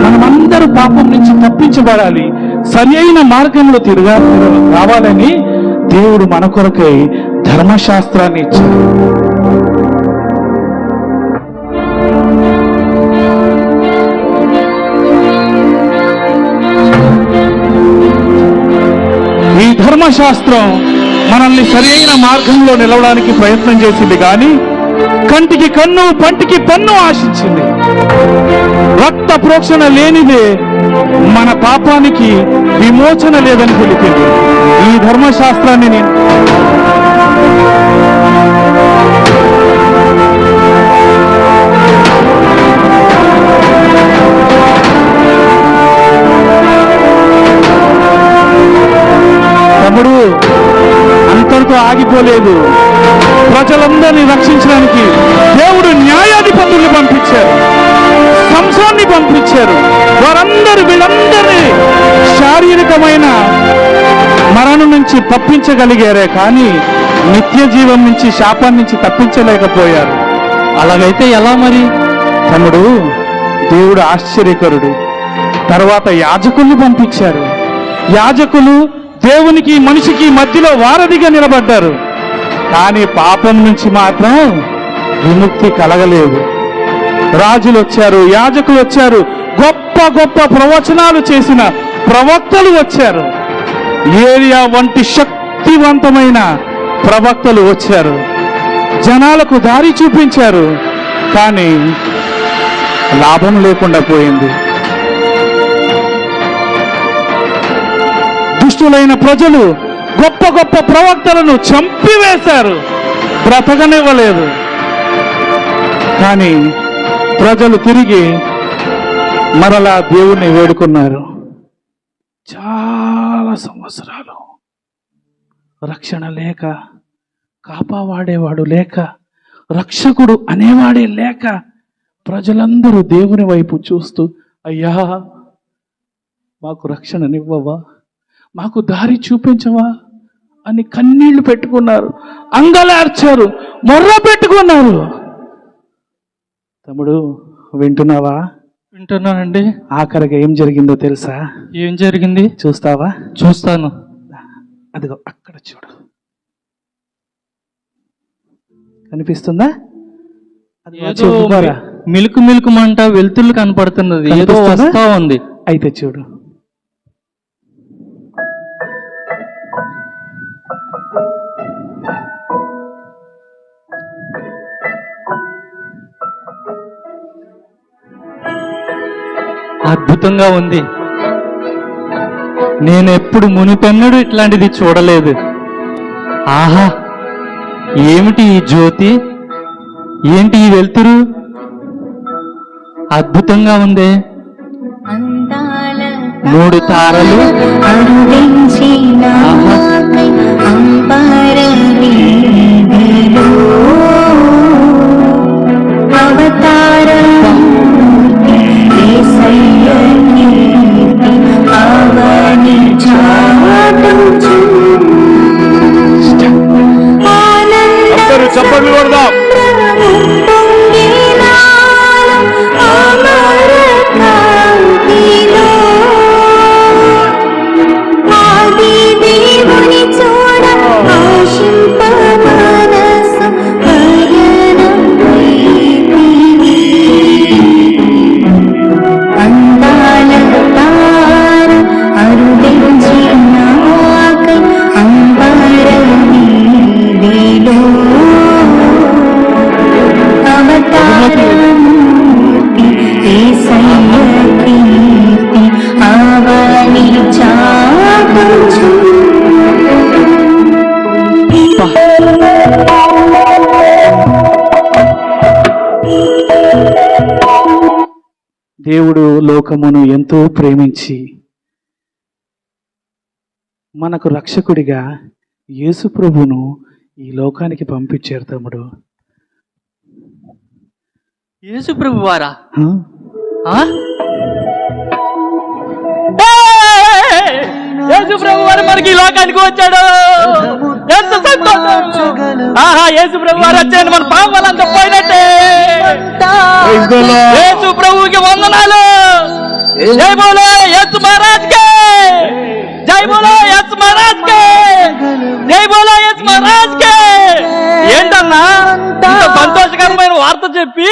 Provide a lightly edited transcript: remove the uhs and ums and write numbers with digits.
మనమందరూ పాపం నుంచి తప్పించబడాలి, సరి అయిన మార్గంలో రావాలని దేవుడు మన కొరకై ధర్మశాస్త్రాన్ని ఇచ్చాడు. ఈ ధర్మశాస్త్రం మనల్ని సరి అయిన మార్గంలో నిలవడానికి ప్రయత్నం చేసింది, కానీ కంటికి కన్ను పంటికి పన్ను ఆశించింది. రక్త ప్రోక్షణ లేనిదే మన పాపానికి విమోచన లేదని తెలిపింది. ఈ ధర్మశాస్త్రాన్ని నేను తమ్ముడు అంతటితో ఆగిపోలేదు. ప్రజలందరినీ రక్షించడానికి దేవుడు న్యాయాధిపతుల్ని పంపించారు, సంసోన్ని పంపించారు. వీళ్ళందరినీ శారీరకమైన మరణం నుంచి తప్పించగలిగారే, కానీ నిత్య జీవం నుంచి, శాపాన్ని నుంచి తప్పించలేకపోయారు. అలాగైతే ఎలా మరి తమ్ముడు? దేవుడు ఆశ్చర్యకరుడు. తర్వాత యాజకుల్ని పంపించారు. యాజకులు దేవునికి మనిషికి మధ్యలో వారధిగా నిలబడ్డారు, కానీ పాపం నుంచి మాత్రం విముక్తి కలగలేదు. రాజులు వచ్చారు, యాజకులు వచ్చారు, గొప్ప గొప్ప ప్రవచనాలు చేసిన ప్రవక్తలు వచ్చారు, ఏలియా వంటి శక్తివంతమైన ప్రవక్తలు వచ్చారు, జనాలకు దారి చూపించారు, కానీ లాభం లేకుండా పోయింది. దుష్టులైన ప్రజలు గొప్ప గొప్ప ప్రవక్తలను చంపివేశారు, బ్రతకనివ్వలేదు. కానీ ప్రజలు తిరిగి మరలా దేవుణ్ణి వేడుకున్నారు. చాలా సంవత్సరాలు రక్షణ లేక, కాపావాడేవాడు లేక, రక్షకుడు అనేవాడే లేక, ప్రజలందరూ దేవుని వైపు చూస్తూ, అయ్యా మాకు రక్షణనివ్వవా, మాకు దారి చూపించవా అని కన్నీళ్లు పెట్టుకున్నారు, అంగలార్చారు, మొర్ర పెట్టుకున్నారు. తమ్ముడు వింటున్నావా? వింటున్నానండి. ఆఖరిగా ఏం జరిగిందో తెలుసా? ఏం జరిగింది? చూస్తావా? చూస్తాను. అదిగో అక్కడ చూడు, కనిపిస్తుందా? ఏదో మిలుకు మిలుకు మంట వెలుతుళ్ళు కనపడుతున్నది, ఏదో వస్తా ఉంది. అయితే చూడు. అద్భుతంగా ఉంది. నేను ఎప్పుడు మునిపెన్నడూ ఇట్లాంటిది చూడలేదు. ఆహా, ఏమిటి ఈ జ్యోతి, ఏంటి ఈ వెలుతురు, అద్భుతంగా ఉంది. 3 తారలు, చప్పట్లు కొడదాం. దేవుడు లోకమును ఎంతో ప్రేమించి మనకు రక్షకుడిగా యేసు ప్రభువును ఈ లోకానికి పంపించారు. తమ్ముడు, యేసు ప్రభు వారా? యేసు ప్రభు వారు మనకి ఈ లోకానికి వచ్చాడు. ఎంత సంతోషం! ఆహా, యేసు ప్రభు వారు వచ్చాడు, మన పాపాలంతా పోయినట్టే. యేసు ప్రభువుకి వందనాలు. జై బోలో యేసు మహారాజ్ కే, జై బోలో యేసు మహారాజ్ కే, జై బోలో యేసు మహారాజ్ కే. ఏంటన్నా ఇంత సంతోషకరమైన వార్త చెప్పి